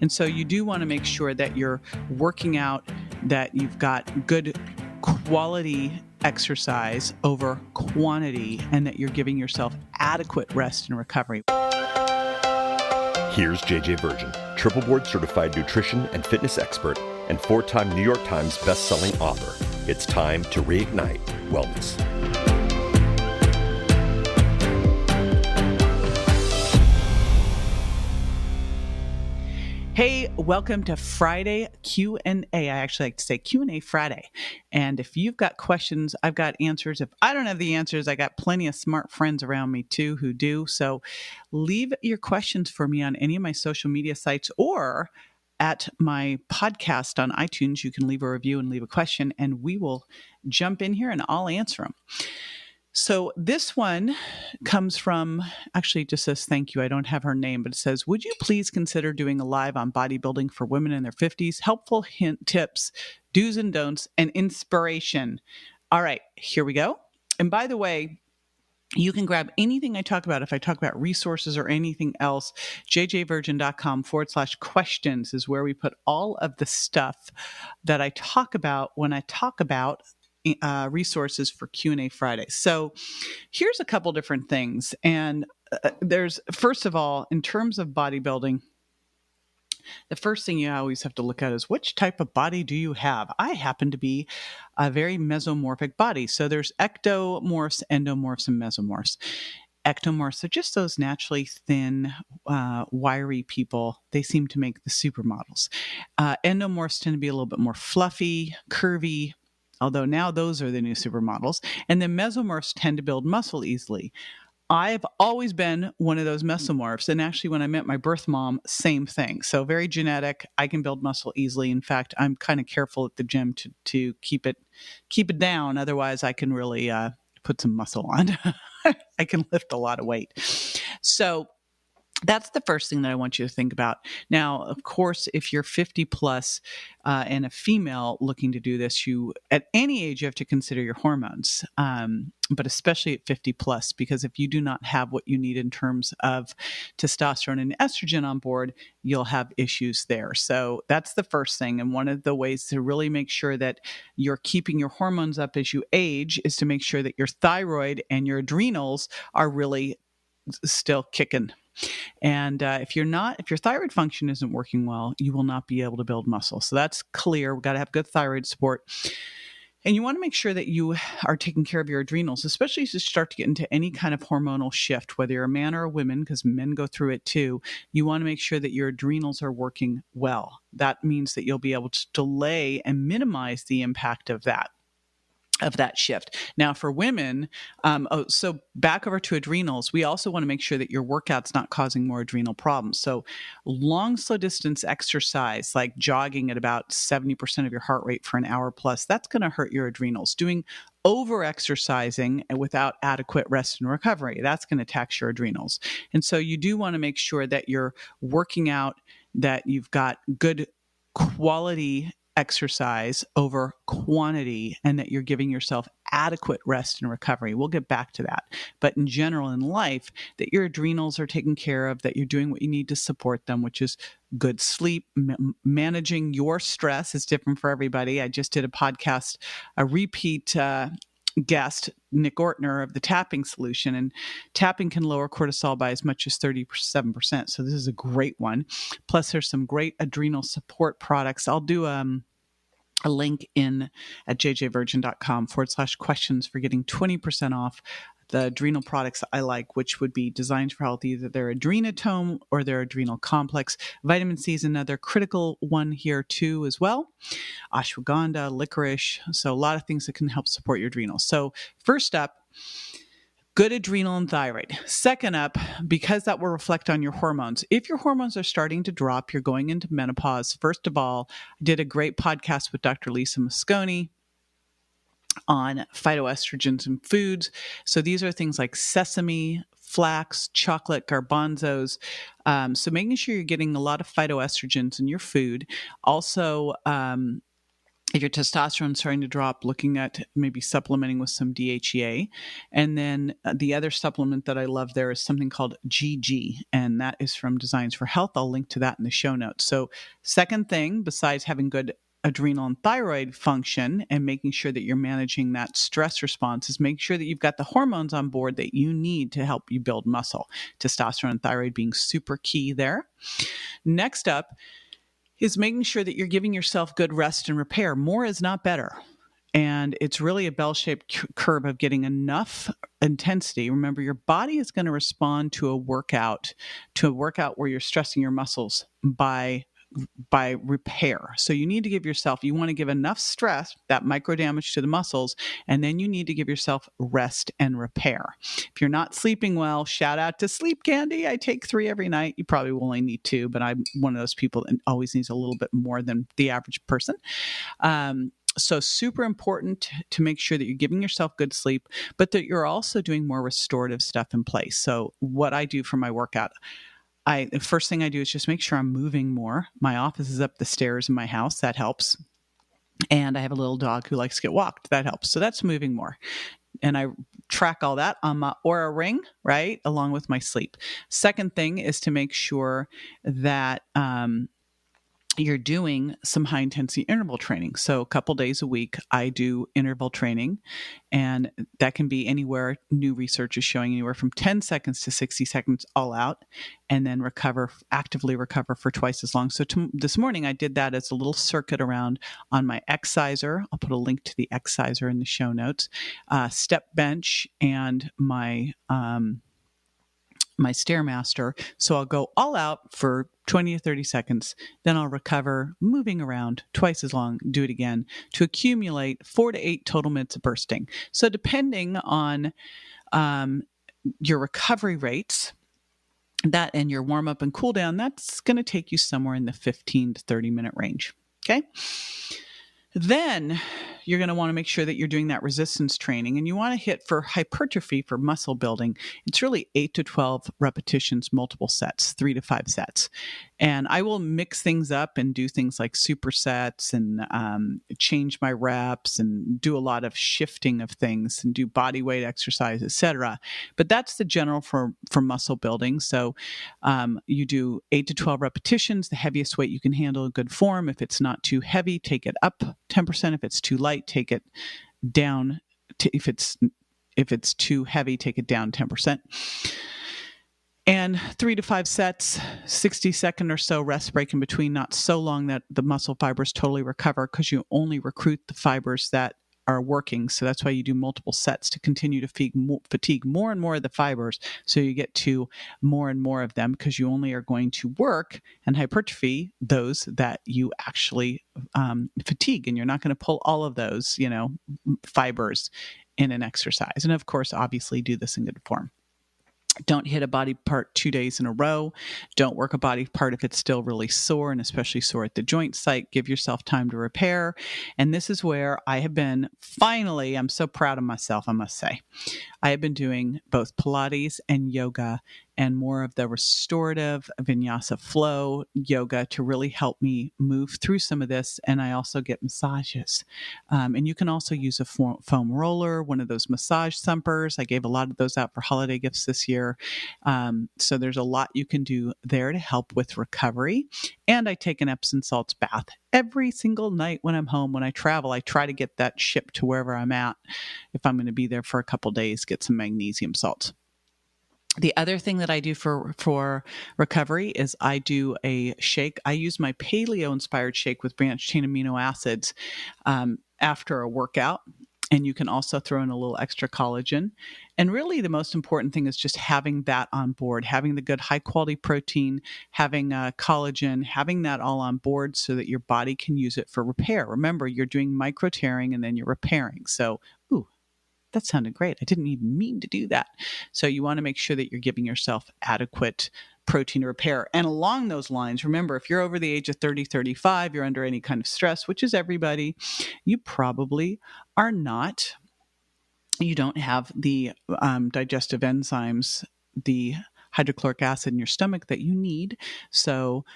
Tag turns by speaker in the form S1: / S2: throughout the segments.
S1: And so you do want to make sure that you're working out, that you've got good quality exercise over quantity, and that you're giving yourself adequate rest and recovery.
S2: Here's JJ Virgin, triple board certified nutrition and fitness expert and 4-time New York Times best-selling author. It's time to reignite wellness.
S1: Hey, welcome to Friday Q&A. I actually like to say Q&A Friday. And if you've got questions, I've got answers. If I don't have the answers, I got plenty of smart friends around me too who do. So leave your questions for me on any of my social media sites or at my podcast on iTunes. You can leave a review and leave a question, and we will jump in here and I'll answer them. So this one comes from, actually it just says thank you. I don't have her name, but it says, would you please consider doing a live on bodybuilding for women in their 50s? Helpful hint, tips, do's and don'ts, and inspiration. All right, here we go. And by the way, you can grab anything I talk about. If I talk about resources or anything else, jjvirgin.com/questions is where we put all of the stuff that I talk about when I talk about resources for Q&A Friday. So here's a couple different things. And there's, first of all, in terms of bodybuilding, the first thing you always have to look at is which type of body do you have? I happen to be a very mesomorphic body. So there's ectomorphs, endomorphs, and mesomorphs. Ectomorphs are just those naturally thin, wiry people. They seem to make the supermodels. Endomorphs tend to be a little bit more fluffy, curvy, although now those are the new supermodels. And then mesomorphs tend to build muscle easily. I've always been one of those mesomorphs. And actually, when I met my birth mom, same thing. So very genetic. I can build muscle easily. In fact, I'm kind of careful at the gym to keep it down. Otherwise, I can really put some muscle on. I can lift a lot of weight. So that's the first thing that I want you to think about. Now, of course, if you're 50 plus and a female looking to do this, you at any age you have to consider your hormones, but especially at 50 plus, because if you do not have what you need in terms of testosterone and estrogen on board, you'll have issues there. So that's the first thing. And one of the ways to really make sure that you're keeping your hormones up as you age is to make sure that your thyroid and your adrenals are really still kicking. And if your thyroid function isn't working well, you will not be able to build muscle. So that's clear. We've got to have good thyroid support. And you want to make sure that you are taking care of your adrenals, especially as you start to get into any kind of hormonal shift, whether you're a man or a woman, because men go through it too. You want to make sure that your adrenals are working well. That means that you'll be able to delay and minimize the impact of that shift. Now for women, so back over to adrenals, we also want to make sure that your workout's not causing more adrenal problems. So long, slow distance exercise, like jogging at about 70% of your heart rate for an hour plus, that's going to hurt your adrenals. Doing over exercising without adequate rest and recovery, that's going to tax your adrenals. And so you do want to make sure that you're working out, that you've got good quality exercise over quantity, and that you're giving yourself adequate rest and recovery. We'll get back to that. But in general in life, that your adrenals are taken care of, that you're doing what you need to support them, which is good sleep, managing your stress is different for everybody. I just did a podcast, a repeat guest, Nick Ortner of the Tapping Solution, and tapping can lower cortisol by as much as 37%. So this is a great one. Plus there's some great adrenal support products. I'll do a link in at jjvirgin.com/questions for getting 20% off the adrenal products I like, which would be designed for health, either their adrenatome or their adrenal complex. Vitamin C is another critical one here too as well. Ashwagandha, licorice. So a lot of things that can help support your adrenals. So first up, good adrenal and thyroid. Second up, because that will reflect on your hormones. If your hormones are starting to drop, you're going into menopause. First of all, I did a great podcast with Dr. Lisa Mosconi on phytoestrogens in foods. So these are things like sesame, flax, chocolate, garbanzos. So making sure you're getting a lot of phytoestrogens in your food. Also, If your testosterone's starting to drop, looking at maybe supplementing with some DHEA. And then the other supplement that I love there is something called GG, and that is from Designs for Health. I'll link to that in the show notes. So second thing, besides having good adrenal and thyroid function and making sure that you're managing that stress response, is make sure that you've got the hormones on board that you need to help you build muscle. Testosterone and thyroid being super key there. Next up is making sure that you're giving yourself good rest and repair. More is not better. And it's really a bell-shaped curve of getting enough intensity. Remember, your body is going to respond to a workout where you're stressing your muscles by repair. So you need to give yourself, you want to give enough stress, that micro damage to the muscles, and then you need to give yourself rest and repair. If you're not sleeping well, shout out to Sleep Candy. I take 3 every night. You probably will only need 2, but I'm one of those people that always needs a little bit more than the average person. So super important to make sure that you're giving yourself good sleep, but that you're also doing more restorative stuff in place. So what I do for my workout, the first thing I do is just make sure I'm moving more. My office is up the stairs in my house. That helps. And I have a little dog who likes to get walked. That helps. So that's moving more. And I track all that on my Oura Ring, right, along with my sleep. Second thing is to make sure that you're doing some high intensity interval training. So a couple days a week, I do interval training, and that can be anywhere. New research is showing anywhere from 10 seconds to 60 seconds all out, and then actively recover for twice as long. So this morning I did that as a little circuit around on my exerciser. I'll put a link to the exerciser in the show notes, step bench, and my Stairmaster. So I'll go all out for 20 or 30 seconds. Then I'll recover, moving around twice as long, do it again to accumulate 4 to 8 total minutes of bursting. So depending on your recovery rates, that and your warm up and cool down, that's going to take you somewhere in the 15 to 30 minute range. Okay. Then you're going to want to make sure that you're doing that resistance training, and you want to hit for hypertrophy, for muscle building. It's really 8 to 12 repetitions, multiple sets, 3 to 5 sets. And I will mix things up and do things like supersets and change my reps and do a lot of shifting of things and do body weight exercise, etc. But that's the general for muscle building. So you do 8 to 12 repetitions, the heaviest weight you can handle in good form. If it's not too heavy, take it up 10%. If it's too light, take it down. If it's too heavy, take it down 10%. And 3 to 5 sets, 60-second or so rest break in between, not so long that the muscle fibers totally recover, because you only recruit the fibers that are working. So that's why you do multiple sets to continue to fatigue more and more of the fibers, so you get to more and more of them, because you only are going to work and hypertrophy those that you actually fatigue, and you're not going to pull all of those, fibers in an exercise. And of course, obviously do this in good form. Don't hit a body part 2 days in a row. Don't work a body part if it's still really sore, and especially sore at the joint site. Give yourself time to repair. And this is where I have been, finally, I'm so proud of myself, I must say. I have been doing both Pilates and yoga, and more of the restorative vinyasa flow yoga to really help me move through some of this. And I also get massages. And you can also use a foam roller, one of those massage thumpers. I gave a lot of those out for holiday gifts this year. So there's a lot you can do there to help with recovery. And I take an Epsom salts bath every single night when I'm home. When I travel, I try to get that shipped to wherever I'm at. If I'm going to be there for a couple days, get some magnesium salts. The other thing that I do for recovery is I do a shake. I use my paleo-inspired shake with branched chain amino acids after a workout. And you can also throw in a little extra collagen. And really the most important thing is just having that on board, having the good high quality protein, having collagen, having that all on board so that your body can use it for repair. Remember, you're doing micro tearing and then you're repairing. So, that sounded great. I didn't even mean to do that. So you want to make sure that you're giving yourself adequate protein to repair. And along those lines, remember, if you're over the age of 30, 35, you're under any kind of stress, which is everybody, you probably are not. You don't have the digestive enzymes, the hydrochloric acid in your stomach that you need. So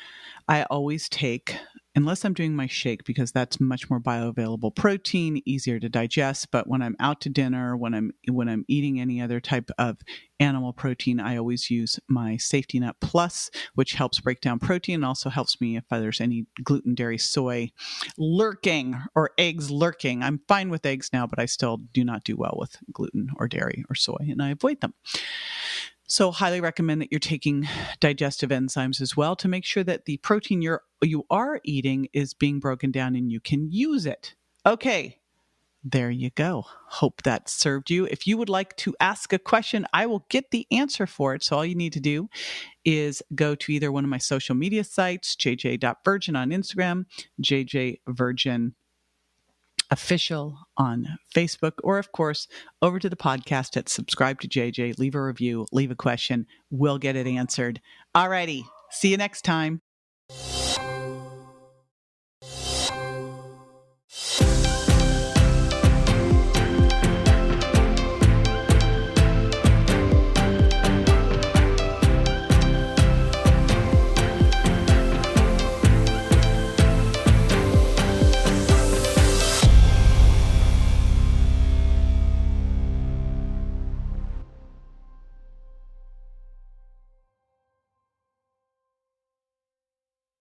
S1: I always take unless I'm doing my shake, because that's much more bioavailable protein, easier to digest. But when I'm out to dinner, when I'm eating any other type of animal protein, I always use my Safety Nut Plus, which helps break down protein and also helps me if there's any gluten, dairy, soy lurking or eggs lurking. I'm fine with eggs now, but I still do not do well with gluten or dairy or soy, and I avoid them. So highly recommend that you're taking digestive enzymes as well to make sure that the protein you are eating is being broken down and you can use it. Okay, there you go. Hope that served you. If you would like to ask a question, I will get the answer for it. So all you need to do is go to either one of my social media sites, jj.virgin on Instagram, jjvirgin official on Facebook, or of course, over to the podcast at Subscribe to JJ, leave a review, leave a question. We'll get it answered. Alrighty. See you next time.